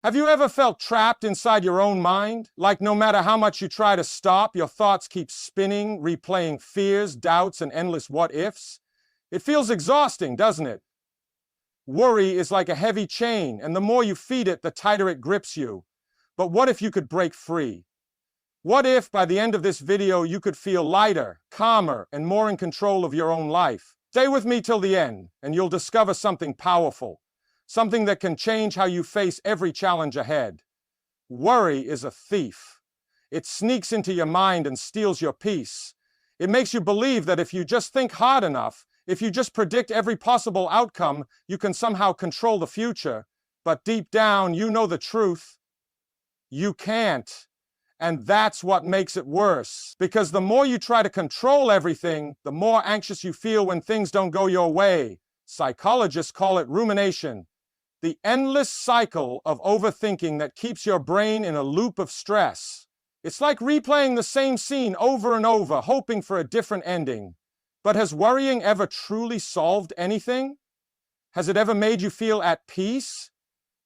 Have you ever felt trapped inside your own mind? Like no matter how much you try to stop, your thoughts keep spinning, replaying fears, doubts, and endless what-ifs? It feels exhausting, doesn't it? Worry is like a heavy chain, and the more you feed it, the tighter it grips you. But what if you could break free? What if, by the end of this video, you could feel lighter, calmer, and more in control of your own life? Stay with me till the end, and you'll discover something powerful. Something that can change how you face every challenge ahead. Worry is a thief. It sneaks into your mind and steals your peace. It makes you believe that if you just think hard enough, if you just predict every possible outcome, you can somehow control the future. But deep down, you know the truth. You can't. And that's what makes it worse. Because the more you try to control everything, the more anxious you feel when things don't go your way. Psychologists call it rumination. The endless cycle of overthinking that keeps your brain in a loop of stress. It's like replaying the same scene over and over, hoping for a different ending. But has worrying ever truly solved anything? Has it ever made you feel at peace?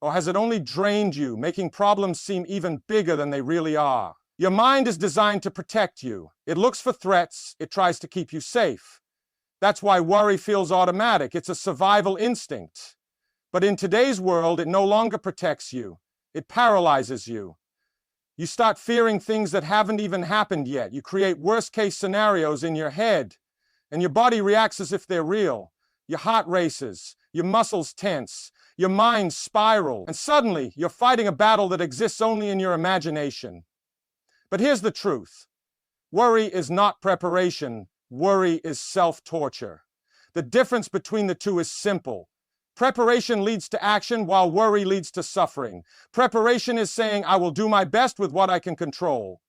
Or has it only drained you, making problems seem even bigger than they really are? Your mind is designed to protect you. It looks for threats. It tries to keep you safe. That's why worry feels automatic. It's a survival instinct. But in today's world, it no longer protects you. It paralyzes you. You start fearing things that haven't even happened yet. You create worst-case scenarios in your head, and your body reacts as if they're real. Your heart races, your muscles tense, your mind spirals, and suddenly you're fighting a battle that exists only in your imagination. But here's the truth. Worry is not preparation. Worry is self-torture. The difference between the two is simple. Preparation leads to action, while worry leads to suffering. Preparation is saying, I will do my best with what I can control.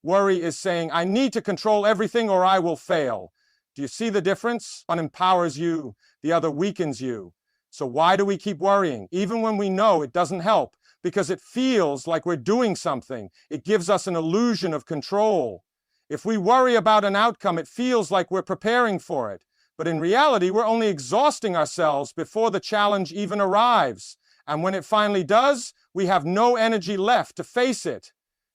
Worry is saying, I need to control everything or I will fail. Do you see the difference? One empowers you, the other weakens you. So why do we keep worrying, even when we know it doesn't help? Because it feels like we're doing something. It gives us an illusion of control. If we worry about an outcome, it feels like we're preparing for it. But in reality, we're only exhausting ourselves before the challenge even arrives. And when it finally does, we have no energy left to face it.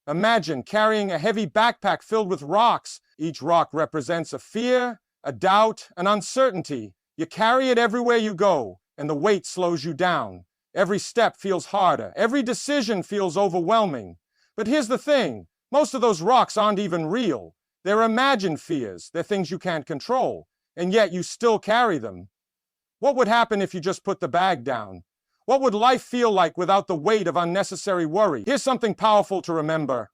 Imagine carrying a heavy backpack filled with rocks. Each rock represents a fear, a doubt, an uncertainty. You carry it everywhere you go, and the weight slows you down. Every step feels harder. Every decision feels overwhelming. But here's the thing. Most of those rocks aren't even real. They're imagined fears. They're things you can't control. And yet you still carry them. What would happen if you just put the bag down? What would life feel like without the weight of unnecessary worry? Here's something powerful to remember.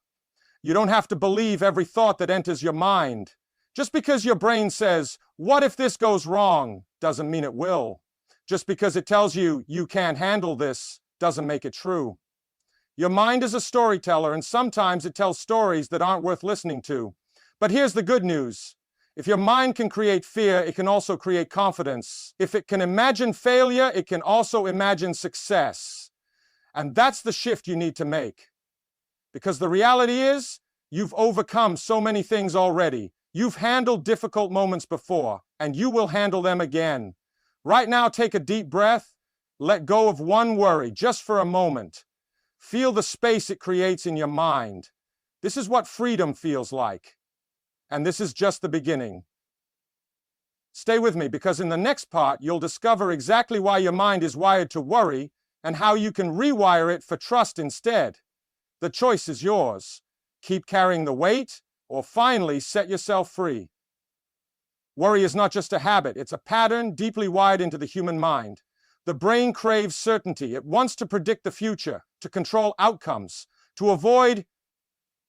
You don't have to believe every thought that enters your mind. Just because your brain says, what if this goes wrong, doesn't mean it will. Just because it tells you you can't handle this, doesn't make it true. Your mind is a storyteller, and sometimes it tells stories that aren't worth listening to. But here's the good news. If your mind can create fear, it can also create confidence. If it can imagine failure, it can also imagine success. And that's the shift you need to make. Because the reality is, you've overcome so many things already. You've handled difficult moments before, and you will handle them again. Right now, take a deep breath. Let go of one worry just for a moment. Feel the space it creates in your mind. This is what freedom feels like. And this is just the beginning. Stay with me, because in the next part, you'll discover exactly why your mind is wired to worry and how you can rewire it for trust instead. The choice is yours. Keep carrying the weight, or finally set yourself free. Worry is not just a habit. It's a pattern deeply wired into the human mind. The brain craves certainty. It wants to predict the future, to control outcomes, to avoid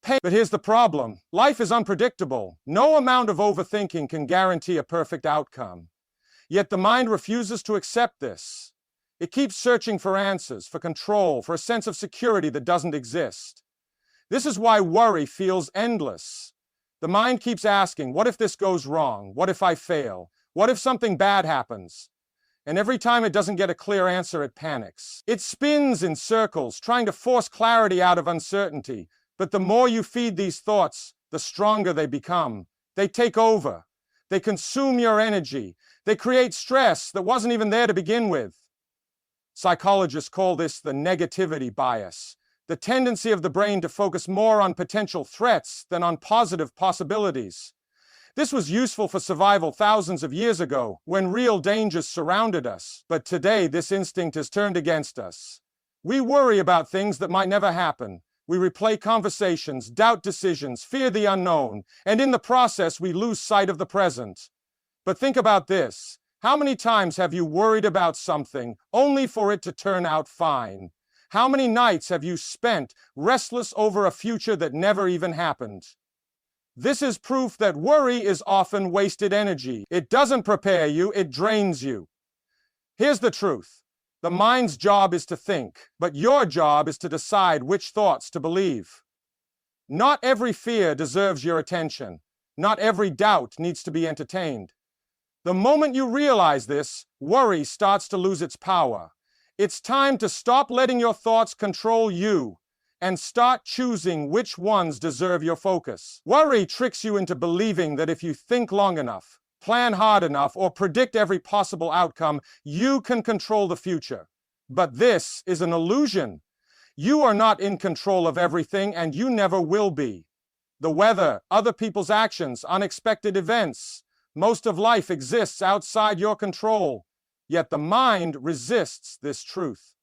pain. But here's the problem. Life is unpredictable. No amount of overthinking can guarantee a perfect outcome. Yet the mind refuses to accept this. It keeps searching for answers, for control, for a sense of security that doesn't exist. This is why worry feels endless. The mind keeps asking, what if this goes wrong? What if I fail? What if something bad happens? And every time it doesn't get a clear answer, it panics. It spins in circles, trying to force clarity out of uncertainty. But the more you feed these thoughts, the stronger they become. They take over. They consume your energy. They create stress that wasn't even there to begin with. Psychologists call this the negativity bias, the tendency of the brain to focus more on potential threats than on positive possibilities. This was useful for survival thousands of years ago, when real dangers surrounded us, but today this instinct has turned against us. We worry about things that might never happen. We replay conversations, doubt decisions, fear the unknown, and in the process we lose sight of the present. But think about this. How many times have you worried about something only for it to turn out fine? How many nights have you spent restless over a future that never even happened? This is proof that worry is often wasted energy. It doesn't prepare you, it drains you. Here's the truth. The mind's job is to think, but your job is to decide which thoughts to believe. Not every fear deserves your attention. Not every doubt needs to be entertained. The moment you realize this, worry starts to lose its power. It's time to stop letting your thoughts control you and start choosing which ones deserve your focus. Worry tricks you into believing that if you think long enough, plan hard enough, or predict every possible outcome, you can control the future. But this is an illusion. You are not in control of everything, and you never will be. The weather, other people's actions, unexpected events, most of life exists outside your control. Yet the mind resists this truth.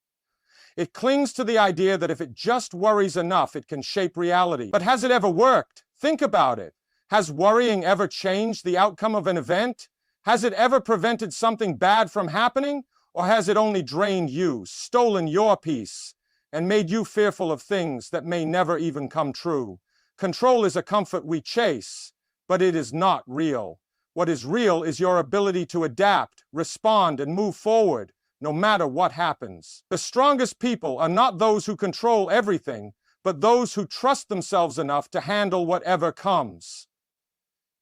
It clings to the idea that if it just worries enough, it can shape reality. But has it ever worked? Think about it. Has worrying ever changed the outcome of an event? Has it ever prevented something bad from happening? Or has it only drained you, stolen your peace, and made you fearful of things that may never even come true? Control is a comfort we chase, but it is not real. What is real is your ability to adapt, respond, and move forward, no matter what happens. The strongest people are not those who control everything, but those who trust themselves enough to handle whatever comes.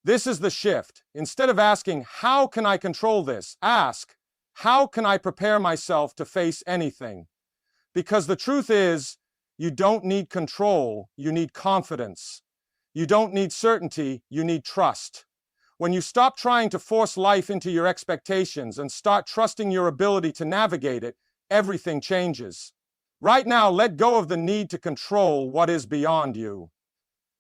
This is the shift. Instead of asking, how can I control this? Ask, how can I prepare myself to face anything? Because the truth is, you don't need control, you need confidence. You don't need certainty, you need trust. When you stop trying to force life into your expectations and start trusting your ability to navigate it, everything changes. Right now, let go of the need to control what is beyond you.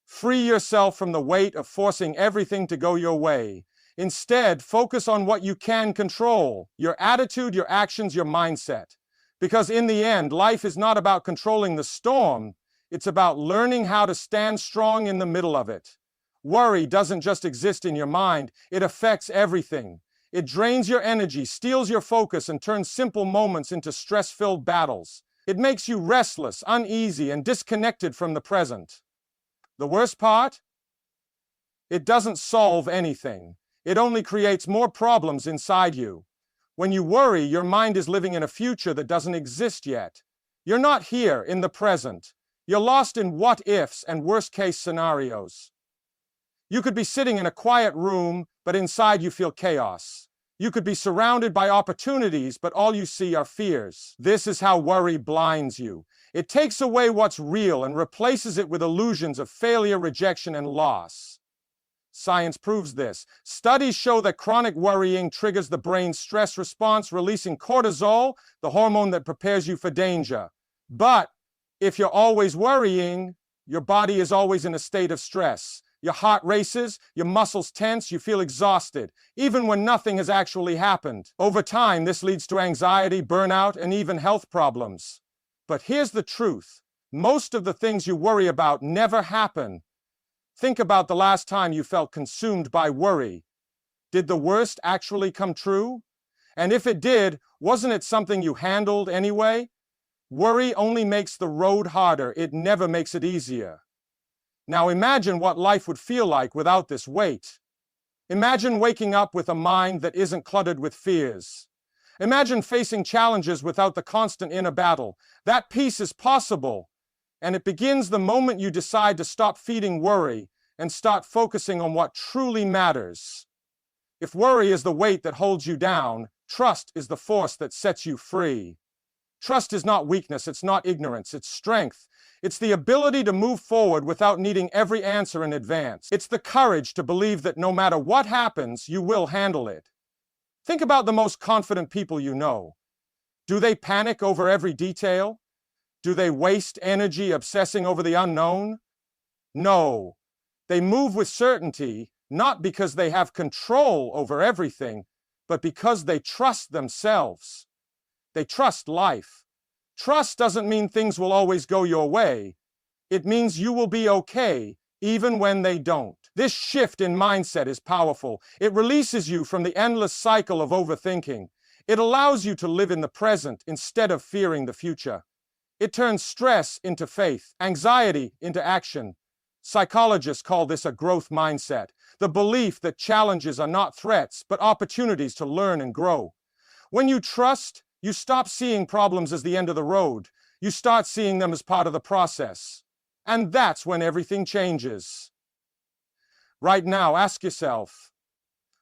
Free yourself from the weight of forcing everything to go your way. Instead, focus on what you can control: your attitude, your actions, your mindset. Because in the end, life is not about controlling the storm, it's about learning how to stand strong in the middle of it. Worry doesn't just exist in your mind, it affects everything. It drains your energy, steals your focus, and turns simple moments into stress-filled battles. It makes you restless, uneasy, and disconnected from the present. The worst part? It doesn't solve anything. It only creates more problems inside you. When you worry, your mind is living in a future that doesn't exist yet. You're not here in the present. You're lost in what-ifs and worst-case scenarios. You could be sitting in a quiet room, but inside you feel chaos. You could be surrounded by opportunities, but all you see are fears. This is how worry blinds you. It takes away what's real and replaces it with illusions of failure, rejection, and loss. Science proves this. Studies show that chronic worrying triggers the brain's stress response, releasing cortisol, the hormone that prepares you for danger. But if you're always worrying, your body is always in a state of stress. Your heart races, your muscles tense, you feel exhausted, even when nothing has actually happened. Over time, this leads to anxiety, burnout, and even health problems. But here's the truth. Most of the things you worry about never happen. Think about the last time you felt consumed by worry. Did the worst actually come true? And if it did, wasn't it something you handled anyway? Worry only makes the road harder, it never makes it easier. Now imagine what life would feel like without this weight. Imagine waking up with a mind that isn't cluttered with fears. Imagine facing challenges without the constant inner battle. That peace is possible, and it begins the moment you decide to stop feeding worry and start focusing on what truly matters. If worry is the weight that holds you down, trust is the force that sets you free. Trust is not weakness, it's not ignorance, it's strength. It's the ability to move forward without needing every answer in advance. It's the courage to believe that no matter what happens, you will handle it. Think about the most confident people you know. Do they panic over every detail? Do they waste energy obsessing over the unknown? No. They move with certainty, not because they have control over everything, but because they trust themselves. They trust life. Trust doesn't mean things will always go your way. It means you will be okay, even when they don't. This shift in mindset is powerful. It releases you from the endless cycle of overthinking. It allows you to live in the present instead of fearing the future. It turns stress into faith, anxiety into action. Psychologists call this a growth mindset, the belief that challenges are not threats, but opportunities to learn and grow. When you trust, you stop seeing problems as the end of the road. You start seeing them as part of the process. And that's when everything changes. Right now, ask yourself,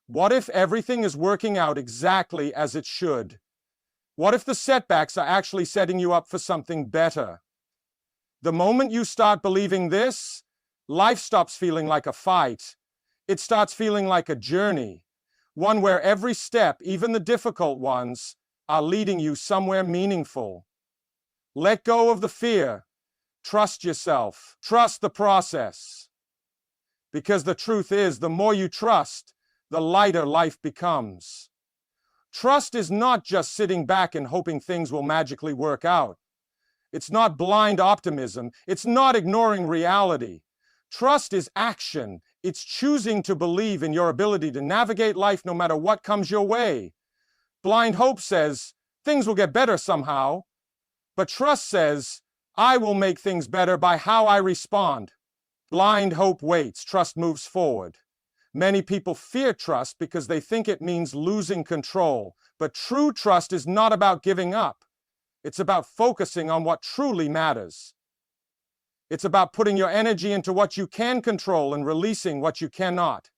what if everything is working out exactly as it should? What if the setbacks are actually setting you up for something better? The moment you start believing this, life stops feeling like a fight. It starts feeling like a journey, one where every step, even the difficult ones, are leading you somewhere meaningful. Let go of the fear. Trust yourself. Trust the process. Because the truth is, the more you trust, the lighter life becomes. Trust is not just sitting back and hoping things will magically work out. It's not blind optimism. It's not ignoring reality. Trust is action. It's choosing to believe in your ability to navigate life no matter what comes your way. Blind hope says, things will get better somehow. But trust says, I will make things better by how I respond. Blind hope waits, trust moves forward. Many people fear trust because they think it means losing control. But true trust is not about giving up. It's about focusing on what truly matters. It's about putting your energy into what you can control and releasing what you cannot.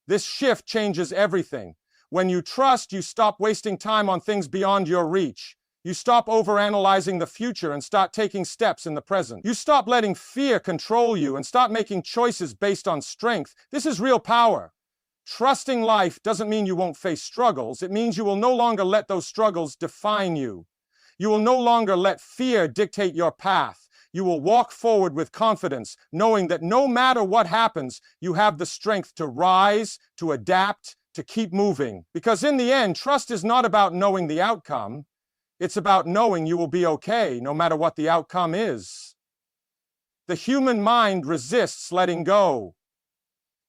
This shift changes everything. When you trust, you stop wasting time on things beyond your reach. You stop overanalyzing the future and start taking steps in the present. You stop letting fear control you and start making choices based on strength. This is real power. Trusting life doesn't mean you won't face struggles. It means you will no longer let those struggles define you. You will no longer let fear dictate your path. You will walk forward with confidence, knowing that no matter what happens, you have the strength to rise, to adapt, to keep moving. Because in the end, trust is not about knowing the outcome. It's about knowing you will be okay, no matter what the outcome is. The human mind resists letting go.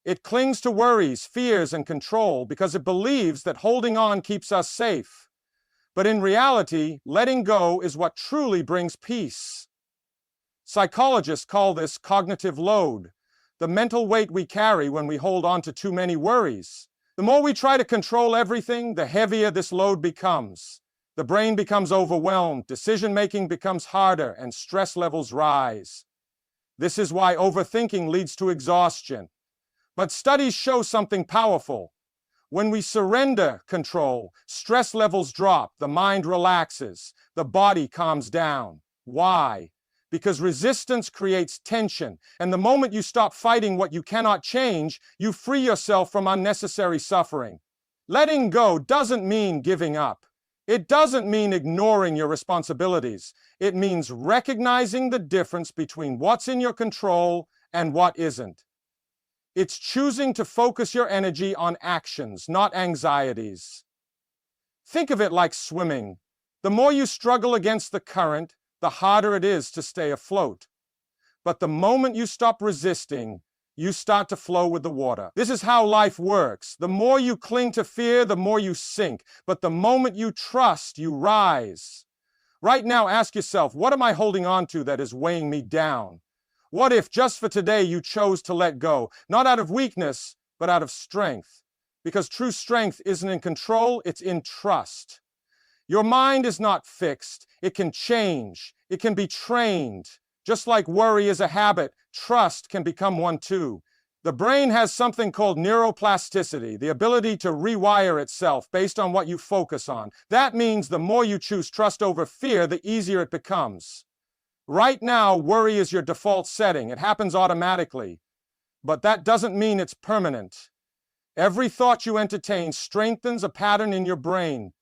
It clings to worries, fears, and control because it believes that holding on keeps us safe. But in reality, letting go is what truly brings peace. Psychologists call this cognitive load, the mental weight we carry when we hold on to too many worries. The more we try to control everything, the heavier this load becomes. The brain becomes overwhelmed, decision-making becomes harder, and stress levels rise. This is why overthinking leads to exhaustion. But studies show something powerful. When we surrender control, stress levels drop, the mind relaxes, the body calms down. Why? Because resistance creates tension, and the moment you stop fighting what you cannot change, you free yourself from unnecessary suffering. Letting go doesn't mean giving up. It doesn't mean ignoring your responsibilities. It means recognizing the difference between what's in your control and what isn't. It's choosing to focus your energy on actions, not anxieties. Think of it like swimming. The more you struggle against the current, the harder it is to stay afloat. But the moment you stop resisting, you start to flow with the water. This is how life works. The more you cling to fear, the more you sink. But the moment you trust, you rise. Right now, ask yourself, what am I holding on to that is weighing me down? What if just for today you chose to let go, not out of weakness, but out of strength? Because true strength isn't in control, it's in trust. Your mind is not fixed. It can change. It can be trained. Just like worry is a habit, trust can become one too. The brain has something called neuroplasticity, the ability to rewire itself based on what you focus on. That means the more you choose trust over fear, the easier it becomes. Right now, worry is your default setting. It happens automatically. But that doesn't mean it's permanent. Every thought you entertain strengthens a pattern in your brain.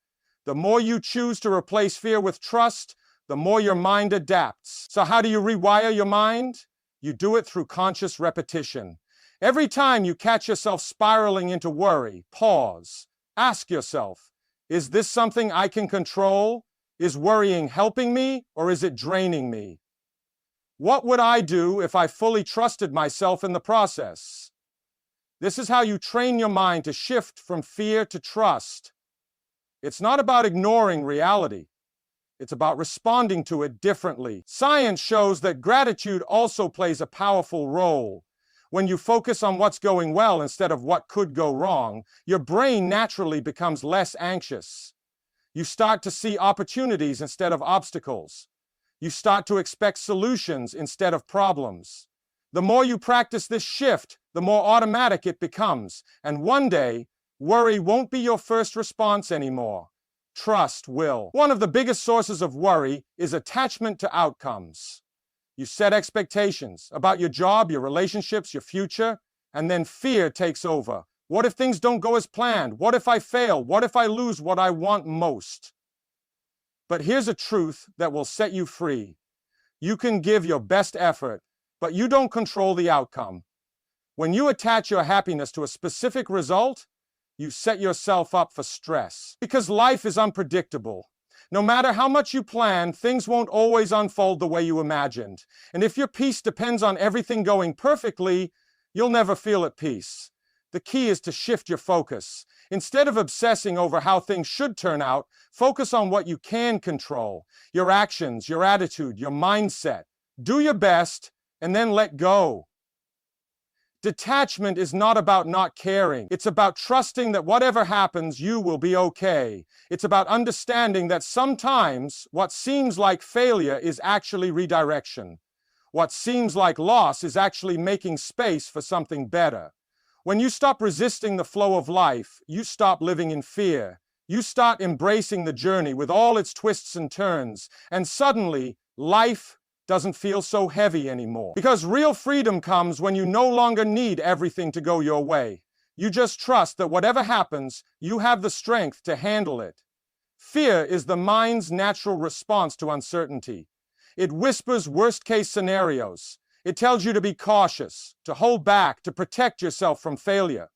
The more you choose to replace fear with trust, the more your mind adapts. So how do you rewire your mind? You do it through conscious repetition. Every time you catch yourself spiraling into worry, pause. Ask yourself, is this something I can control? Is worrying helping me, or is it draining me? What would I do if I fully trusted myself in the process? This is how you train your mind to shift from fear to trust. It's not about ignoring reality. It's about responding to it differently. Science shows that gratitude also plays a powerful role. When you focus on what's going well instead of what could go wrong, your brain naturally becomes less anxious. You start to see opportunities instead of obstacles. You start to expect solutions instead of problems. The more you practice this shift, the more automatic it becomes, and one day, worry won't be your first response anymore. Trust will. One of the biggest sources of worry is attachment to outcomes. You set expectations about your job, your relationships, your future, and then fear takes over. What if things don't go as planned? What if I fail? What if I lose what I want most? But here's a truth that will set you free. You can give your best effort, but you don't control the outcome. When you attach your happiness to a specific result, you set yourself up for stress. Because life is unpredictable. No matter how much you plan, things won't always unfold the way you imagined. And if your peace depends on everything going perfectly, you'll never feel at peace. The key is to shift your focus. Instead of obsessing over how things should turn out, focus on what you can control. Your actions, your attitude, your mindset. Do your best, and then let go. Detachment is not about not caring. It's about trusting that whatever happens, you will be okay. It's about understanding that sometimes what seems like failure is actually redirection. What seems like loss is actually making space for something better. When you stop resisting the flow of life, you stop living in fear. You start embracing the journey with all its twists and turns, and suddenly, life doesn't feel so heavy anymore. Because real freedom comes when you no longer need everything to go your way. You just trust that whatever happens, you have the strength to handle it. Fear is the mind's natural response to uncertainty. It whispers worst-case scenarios. It tells you to be cautious, to hold back, to protect yourself from failure.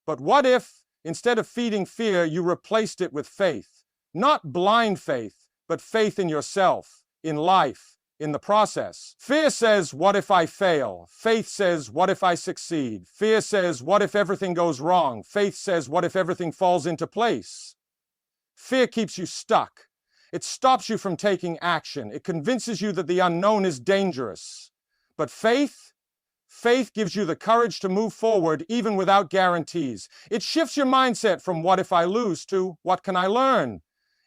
But what if, instead of feeding fear, you replaced it with faith? Not blind faith, but faith in yourself, in life, in the process. Fear says, what if I fail? Faith says, what if I succeed? Fear says, what if everything goes wrong? Faith says, what if everything falls into place? Fear keeps you stuck. It stops you from taking action. It convinces you that the unknown is dangerous. But faith gives you the courage to move forward even without guarantees. It shifts your mindset from what if I lose to what can I learn?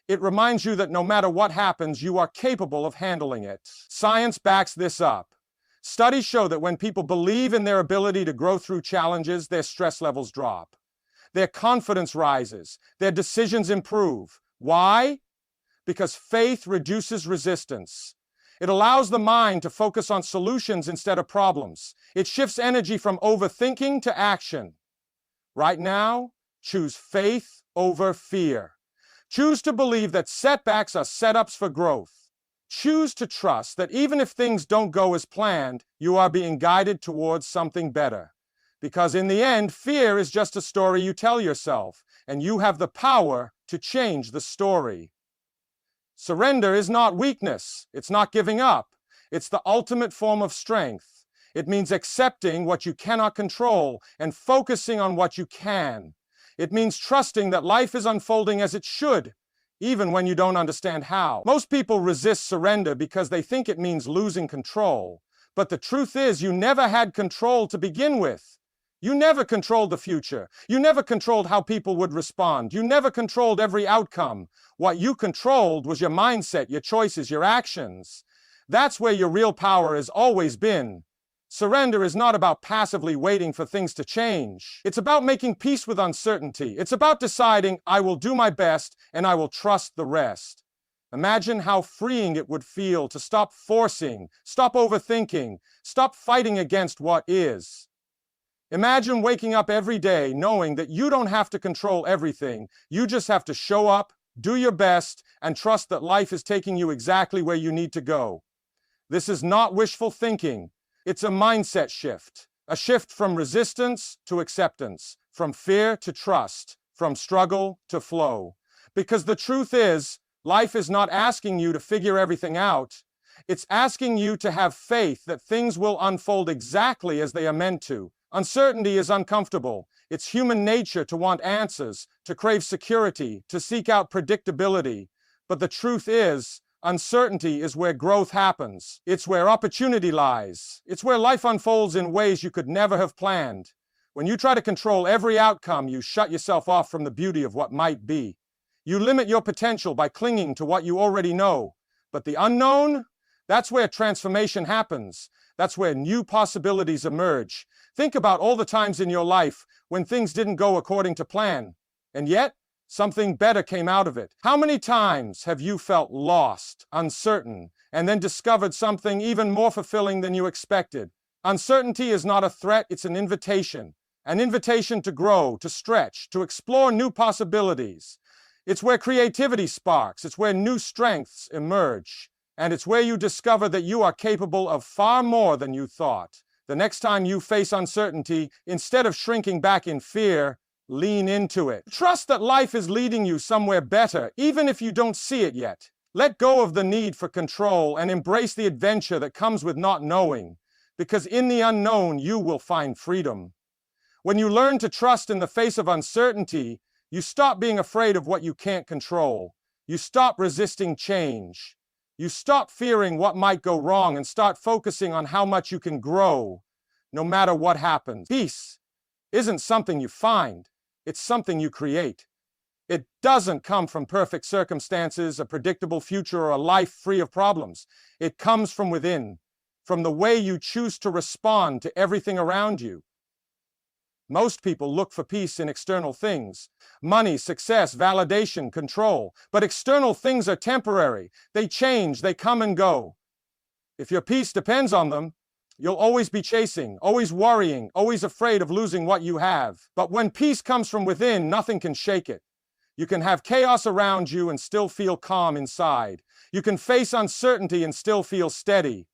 It reminds you that no matter what happens, you are capable of handling it. Science backs this up. Studies show that when people believe in their ability to grow through challenges, their stress levels drop. Their confidence rises. Their decisions improve. Why? Because faith reduces resistance. It allows the mind to focus on solutions instead of problems. It shifts energy from overthinking to action. Right now, choose faith over fear. Choose to believe that setbacks are setups for growth. Choose to trust that even if things don't go as planned, you are being guided towards something better. Because in the end, fear is just a story you tell yourself, and you have the power to change the story. Surrender is not weakness. It's not giving up. It's the ultimate form of strength. It means accepting what you cannot control and focusing on what you can. It means trusting that life is unfolding as it should, even when you don't understand how. Most people resist surrender because they think it means losing control. But the truth is, you never had control to begin with. You never controlled the future. You never controlled how people would respond. You never controlled every outcome. What you controlled was your mindset, your choices, your actions. That's where your real power has always been. Surrender is not about passively waiting for things to change. It's about making peace with uncertainty. It's about deciding, I will do my best and I will trust the rest. Imagine how freeing it would feel to stop forcing, stop overthinking, stop fighting against what is. Imagine waking up every day knowing that you don't have to control everything. You just have to show up, Do your best and trust that life is taking you exactly where you need to go. This is not wishful thinking. It's a mindset shift. A shift from resistance to acceptance, from fear to trust, from struggle to flow. Because the truth is, life is not asking you to figure everything out. It's asking you to have faith that things will unfold exactly as they are meant to. Uncertainty is uncomfortable. It's human nature to want answers, to crave security, to seek out predictability. But the truth is, uncertainty is where growth happens. It's where opportunity lies. It's where life unfolds in ways you could never have planned. When you try to control every outcome, you shut yourself off from the beauty of what might be. You limit your potential by clinging to what you already know. But the unknown? That's where transformation happens. That's where new possibilities emerge. Think about all the times in your life when things didn't go according to plan, and yet something better came out of it. How many times have you felt lost, uncertain, and then discovered something even more fulfilling than you expected? Uncertainty is not a threat, it's an invitation to grow, to stretch, to explore new possibilities. It's where creativity sparks, it's where new strengths emerge. And it's where you discover that you are capable of far more than you thought. The next time you face uncertainty, instead of shrinking back in fear, lean into it. Trust that life is leading you somewhere better, even if you don't see it yet. Let go of the need for control and embrace the adventure that comes with not knowing, because in the unknown, you will find freedom. When you learn to trust in the face of uncertainty, you stop being afraid of what you can't control. You stop resisting change. You stop fearing what might go wrong and start focusing on how much you can grow, no matter what happens. Peace isn't something you find, it's something you create. It doesn't come from perfect circumstances, a predictable future, or a life free of problems. It comes from within, from the way you choose to respond to everything around you. Most people look for peace in external things. Money, success, validation, control. But external things are temporary. They change, they come and go. If your peace depends on them, you'll always be chasing, always worrying, always afraid of losing what you have. But when peace comes from within, nothing can shake it. You can have chaos around you and still feel calm inside. You can face uncertainty and still feel steady.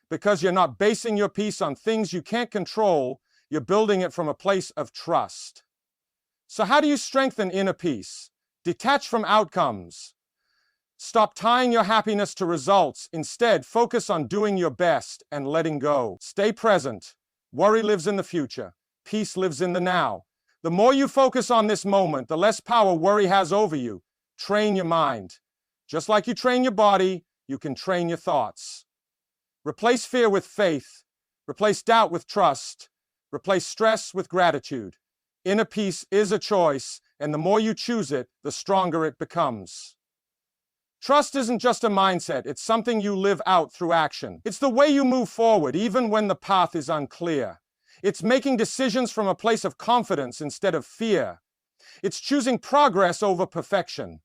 Because you're not basing your peace on things you can't control, you're building it from a place of trust. So how do you strengthen inner peace? Detach from outcomes. Stop tying your happiness to results. Instead, focus on doing your best and letting go. Stay present. Worry lives in the future. Peace lives in the now. The more you focus on this moment, the less power worry has over you. Train your mind. Just like you train your body, you can train your thoughts. Replace fear with faith. Replace doubt with trust. Replace stress with gratitude. Inner peace is a choice, and the more you choose it, the stronger it becomes. Trust isn't just a mindset, it's something you live out through action. It's the way you move forward, even when the path is unclear. It's making decisions from a place of confidence instead of fear. It's choosing progress over perfection.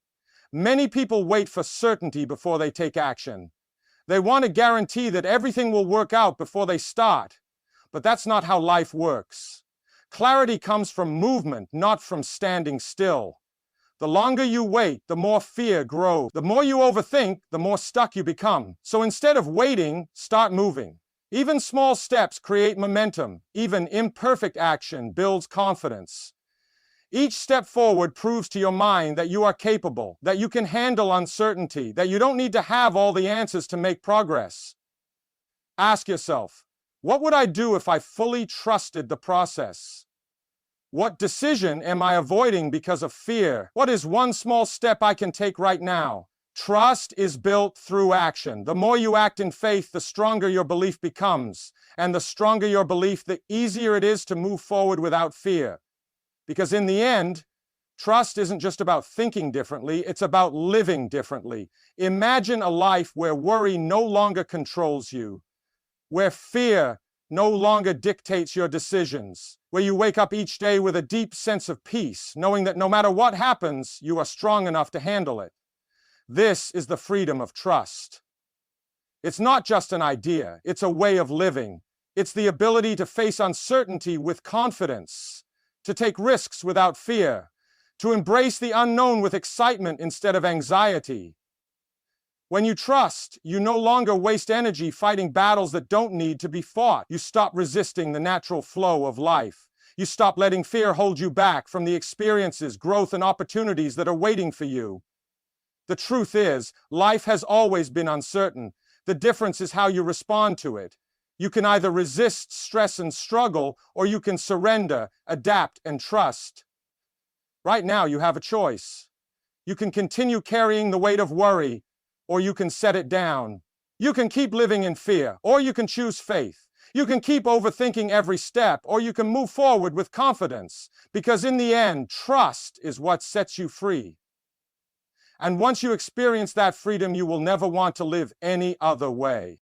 Many people wait for certainty before they take action. They want a guarantee that everything will work out before they start. But that's not how life works. Clarity comes from movement, not from standing still. The longer you wait, the more fear grows. The more you overthink, the more stuck you become. So instead of waiting, start moving. Even small steps create momentum. Even imperfect action builds confidence. Each step forward proves to your mind that you are capable, that you can handle uncertainty, that you don't need to have all the answers to make progress. Ask yourself, what would I do if I fully trusted the process? What decision am I avoiding because of fear? What is one small step I can take right now? Trust is built through action. The more you act in faith, the stronger your belief becomes. And the stronger your belief, the easier it is to move forward without fear. Because in the end, trust isn't just about thinking differently, it's about living differently. Imagine a life where worry no longer controls you, where fear no longer dictates your decisions, where you wake up each day with a deep sense of peace, knowing that no matter what happens, you are strong enough to handle it. This is the freedom of trust. It's not just an idea, it's a way of living. It's the ability to face uncertainty with confidence, to take risks without fear, to embrace the unknown with excitement instead of anxiety. When you trust, you no longer waste energy fighting battles that don't need to be fought. You stop resisting the natural flow of life. You stop letting fear hold you back from the experiences, growth, and opportunities that are waiting for you. The truth is, life has always been uncertain. The difference is how you respond to it. You can either resist stress and struggle, or you can surrender, adapt, and trust. Right now, you have a choice. You can continue carrying the weight of worry, or you can set it down. You can keep living in fear, or you can choose faith. You can keep overthinking every step, or you can move forward with confidence, because in the end, trust is what sets you free. And once you experience that freedom, you will never want to live any other way.